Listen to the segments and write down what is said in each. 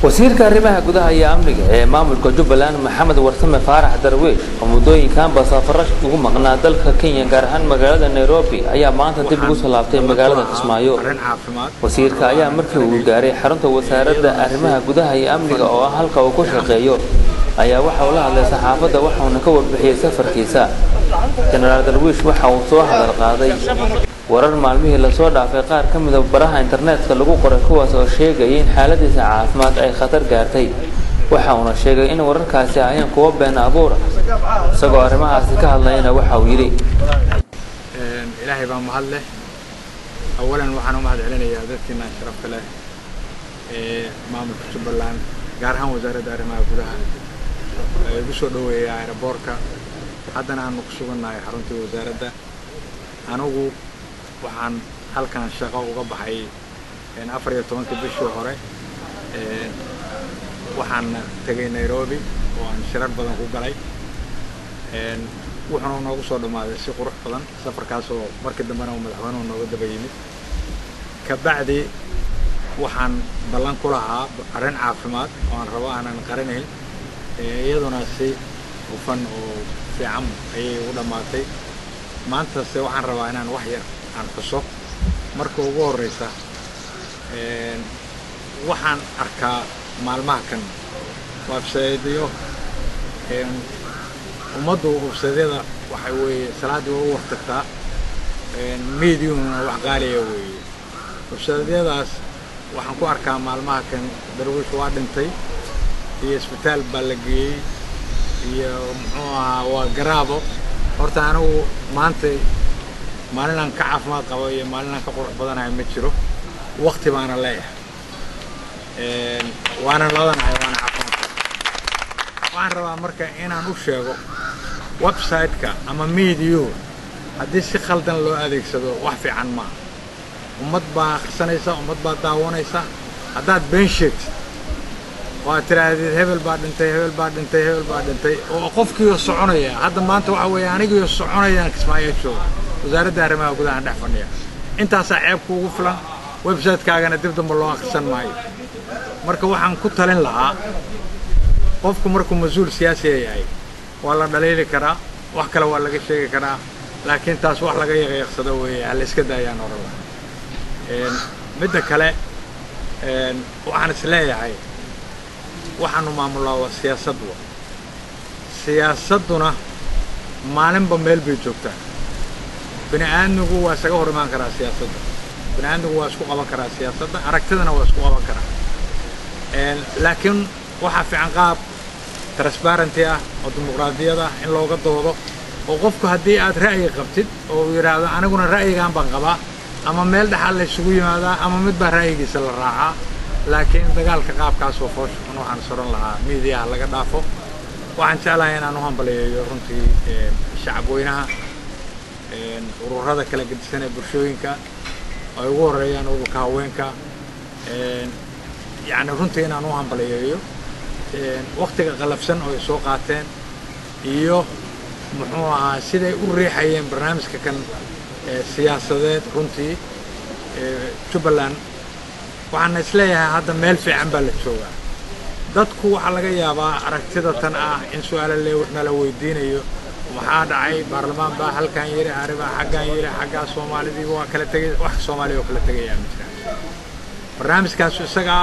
wasiirka arrimaha gudaha iyo amniga ee maamulka Jubbaland Maxamed Warsame Faarax Darweesh oo muddooyinkan safarro ugu maqnaa dalka Kenya gaar ahaan magaalada Nairobi ayaa maanta dib ugu soo laabtay magaalada Kismaayo. Wasiirka ayaa markii uu gaaray xarunta wasaaradda arrimaha gudaha iyo amniga oo halka uu ku shaqeeyo ayaa waxa uu la hadlay saxaafadda waxaana ka warbixiyay safarkiisa. General Darweesh waxa uu soo hadal qaaday warar maalmihii la soo dhaafay qaar ka mid ah baraha internetka lagu qoray kuwaas oo sheegay in xaaladiisa caafimaad ay khatar gaartay. waxa uu sheegay in wararkaasi ayaan kuwa been abuur isagoo arrimahaasi ka hadlayna waxa uu yiri ilaahay baa mahad leh awalan waxaan u mahad celinayaa dadkiina sharafta leh maamulka Jubbaland gaar ahaan wasaaradda arrimaha gudaha ee ugu soo dhaweeyay airportka haddana aanu ku suganahay xarunta wasaaradda anigu waxaan halkan shaqo uga baxay 14 bishii hore waxaan tagay Nairobi oo aan shirar badan ku galay waxaan noogu soo dhamaaday si qurux badan safarkaas oo markii dambena madaxweynuhu nooga daba yimid ka bacdi waxaan ballan ku lahaa arrin caafimaad oo aan rabo aanan qarinayn iyaduna si hufan oo fiican ayay u dhamaatay maanta se waxaan rabaa inaan wax yar aan xuso marka ugu horeysa waxaan arkaa maalmaha kan website-yo ummaddu website-yada waxa weeye salaadii ugu waqtiga media-na wax qaaliya weeye website-yadaas waxaan ku arkaa maalmaha kan Darweesh waa dhintay iyo isbitaal baa la geeyay iyo muxuu ahaa waa garaabo horta anigu maanta maalin aan ka caafimaad qabo iyo maalin aan ka qurux badanahay ma jiro waqti baana leeyahay waana ladanahay waana caafimaad waxaan rabaa marka inaan u sheego website-ka ama media haddii si khaldan loo adeegsado wax fiican ma ummad baa akhrisanaysa ummad baa daawanaysa haddaad been sheegtid waa tiraahdeed hebel baa dhintay hebel baa dhintay hebel baa dhintay oo qofkii soconaya hadda maanta waxa weeye anigii soconayaan Kismaayo jooga wasaaradda arrimaha gudaha dhex fadhiya intaas ceeb kuugu filan website-kaagana dib dambe loo akhrisan maayo marka waxaan ku talin lahaa qofku markuu mas'uul siyaasi yahay waa la dhaleeli karaa wax kale waa laga sheegi karaa laakiin taas wax laga yaqyaqsado weeye hal iska daayaan orada midda kale waxaan is leeyahay waxaanu maamulaa siyaasaduna maalinba meel bay joogtaa bini'aadmigu waa isaga hor imaan karaa siyaasadda bini'aadmigu waa isku qaban karaa siyaasadda aragtidana waa isku qaban karaa laakiin waxa fiican qaab transparency ah oo dimuqraadiyada in looga doodo oo qofku haddii aad ra'yi qabtid oo yiraahdo aniguna ra'yigan baan qabaa ama meel dhaxal la isugu yimaadaa ama mid baa ra'yigiisa la raacaa laakiin dagaalka qaabkaas oo foosh waxaan soran lahaa media laga dhaafo waxaan jeclahay inaan u hambaleeyo runtii shacab weynaha ururada kala gedisan ee bulshooyinka ay ugu horeeyaan ururka haweenka yani runtii inaan u hambaleeyo waqtiga qalafsan oo ay soo qaateen iyo muxuu ahaa siday u riixayeen barnaamijka kan siyaasadeed runtii Jubbaland waxaan isleeyahay hadda meel fiican baa la joogaa dadku waxa laga yaabaa aragtida tan ah in su'aalo la weydiinayo maxaa dhacay baarlamaan baa halkan yiri ariba xaggan yiri xagga Soomaalida waa kala tagay wax Soomaaliya oo kala tagay ma jiraan barnaamijkaas isaga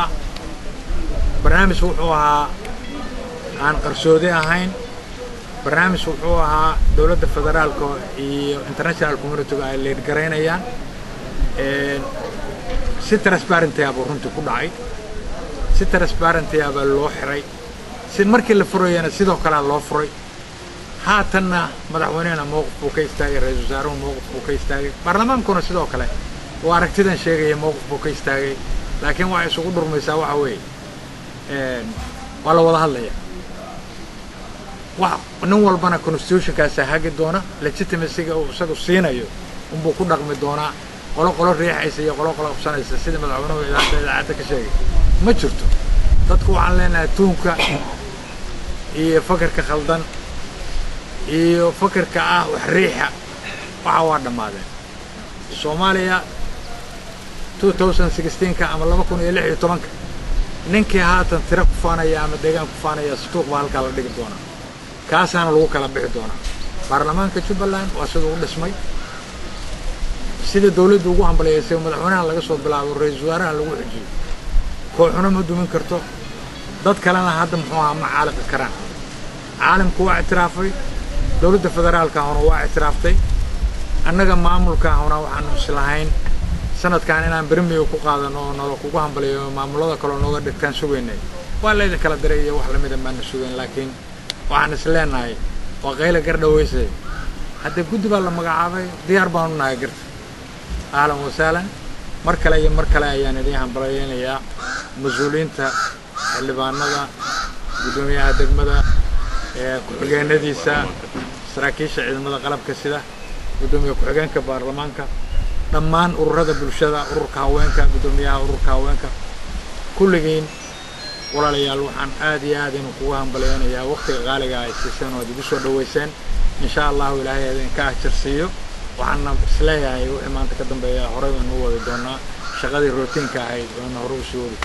barnaamij wuxuu ahaa aan qarsoodi ahayn barnaamij wuxuu ahaa dawladda federaalka iyo international community ay leed gareynayaan si transparent ah buu runtii ku dhacay si transparent ah baa loo xiray si markii la furayana sidoo kale loo furay haatanna madaxweynaha mowqif uu ka istaagay ra'iisul wasaaruhu mowqif uu ka istaagay baarlamaankuna sidoo kale waa aragtidan sheegay mowqif uu ka istaagay laakiin waxa isugu dhurmaysaa waxa weeye waa la wada hadlaya wax nin walbana constitution-kaas hagi doona legitimacy-ga uu isagu siinayo unbuu ku dhaqmi doonaa qolo riixaysa iyo qolo qabsanaysa sida madaxweynuhu idaacadda ka sheegay ma jirto dadku waxaan leenahay tuunka iyo fakarka khaldan iyo fakarka ah wax riixa waxa waa dhamaadeen Soomaaliya 2016 ama 2016 ninkii haatan tira ku faanaya ama deegaan ku faanaya suuq baa halkaa la dhigi doonaa kaasaana lagu kala bixi doonaa baarlamaanka Jubbaland waa sida uu dhismay sida dawladdu ugu hambalyeysay madaxweynaha laga soo bilaabo ra'iisul wasaaraha lagu xijiyo kooxuna ma dumin karto dad kalena hadda muxuu ahaa ma caalaqi karaan caalamku waa ictiraafay dawladda federaalka ahna waa ictiraaftay annaga maamulka ahna waxaanu islahayn sanadkan inaan bermiyo ku qaadano oo nolol kugu hambaliyo maamulada kale nooga dhigtaan sugeynay waa la idin kala diray iyo wax lamid ah ma sugeyn laakiin waxaan isleenahay waa qayla gardhaweysay hadda guddi baa la magacaabay diyaar baan u nahay garta ahlan wa sahlan mar kale ayaan idin hambalyeynaya mas'uuliyiinta xildhibaanada gudoomiyaha degmada ku-xigeenadiisa saraakiisha ciidamada qalabka sida gudoomiyaha ku-xigeenka baarlamaanka dhammaan ururada bulshada ururka haweenka gudoomiyaha ururka haweenka kulligiin walaalayaal waxaan aad iyo aad inuu kugu hambalyeynayaa waqtiga qaaliga ay siiseen oo igu soo dhaweyseen insha Allah ilaahay idinka ajirsiiyo waxaan isleeyahay wixii maanta ka dambeeya horey baan u wadi doonaa shaqadii routiinka ahayd oo hore u soo wadi